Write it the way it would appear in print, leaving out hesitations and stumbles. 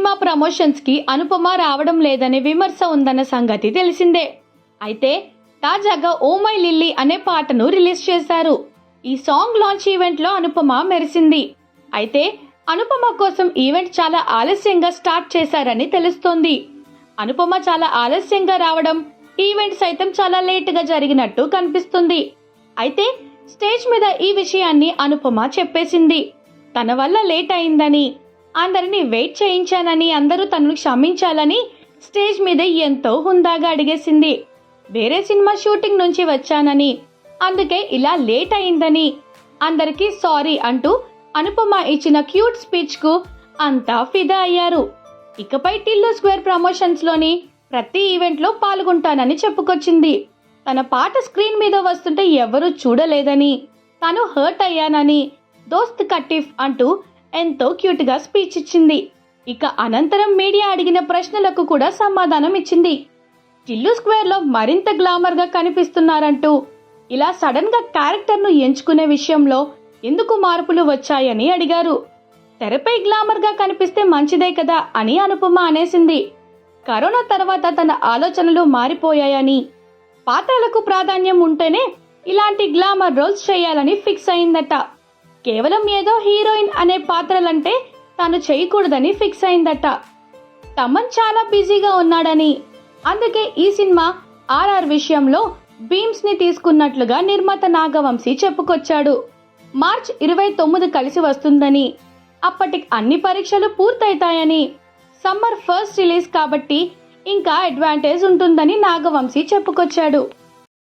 Cinema promotions కి అనుపమ రావడం లేదనే విమర్శ ఉందన్న సంగతి తెలిసిందే. అయితే తాజాగా ఓ మై లిల్లీ అనే పాటను రిలీజ్ చేశారు. ఈ సాంగ్ లాంచ్ ఈవెంట్ లో అనుపమ మెరిసింది. అయితే అనుపమ కోసం ఈవెంట్ చాలా ఆలస్యంగా స్టార్ట్ చేశారని తెలుస్తోంది. అనుపమ చాలా ఆలస్యంగా రావడం, ఈవెంట్ సైతం చాలా లేటుగా జరిగినట్టు కనిపిస్తుంది. అయితే స్టేజ్ మీద ఈ విషయాన్ని అనుపమ చెప్పేసింది. తన వల్ల లేట్ అయిందని, అందరినీ వెయిట్ చేయించానని, అందరూ తనను క్షమించాలని స్టేజ్ మీద ఎంతో హుందాగా అడిగేసింది. వేరే సినిమా షూటింగ్ నుంచి వచ్చానని, అందుకే ఇలా లేట్ అయిందని, అందరికీ సారీ అంటూ అనుపమ ఇచ్చిన క్యూట్ స్పీచ్ కు అంతా ఫిదా అయ్యారు. ఇకపై టిల్లు స్క్వేర్ ప్రమోషన్స్ లోని ప్రతి ఈవెంట్ లో పాల్గొంటానని చెప్పుకొచ్చింది. తన పాట స్క్రీన్ మీద వస్తుంటే ఎవరూ చూడలేదని, తను హర్ట్ అయ్యానని, దోస్త్ కట్టిఫ్ అంటూ ఎంతో క్యూట్ గా స్పీచ్ ఇచ్చింది. ఇక అనంతరం మీడియా అడిగిన ప్రశ్నలకు కూడా సమాధానం ఇచ్చింది. టిల్లు స్క్వేర్ లో మరింత గ్లామర్ గా కనిపిస్తున్నారంటూ, ఇలా సడన్ గా క్యారెక్టర్ ను ఎంచుకునే విషయంలో ఎందుకు మార్పులు వచ్చాయని అడిగారు. తెరపై గ్లామర్ గా కనిపిస్తే మంచిదే కదా అని అనుపమ అనేసింది. కరోనా తర్వాత తన ఆలోచనలు మారిపోయాయని, పాత్రలకు ప్రాధాన్యం ఉంటేనే ఇలాంటి గ్లామర్ రోల్స్ చేయాలని ఫిక్స్ అయిందట. కేవలం ఏదో హీరోయిన్ అనే పాత్రలంటే తాను చేయకూడదని ఫిక్స్ అయిందట. తమన్ చాలా బిజీగా ఉన్నాడని, అందుకే ఈ సినిమా ఆర్ఆర్ విషయంలో బీమ్స్ ని తీసుకున్నట్లుగా నిర్మాత నాగవంశీ చెప్పుకొచ్చాడు. మార్చ్ 29 కలిసి వస్తుందని, అప్పటికి అన్ని పరీక్షలు పూర్తయితాయని, సమ్మర్ ఫస్ట్ రిలీజ్ కాబట్టి ఇంకా అడ్వాంటేజ్ ఉంటుందని నాగవంశీ చెప్పుకొచ్చాడు.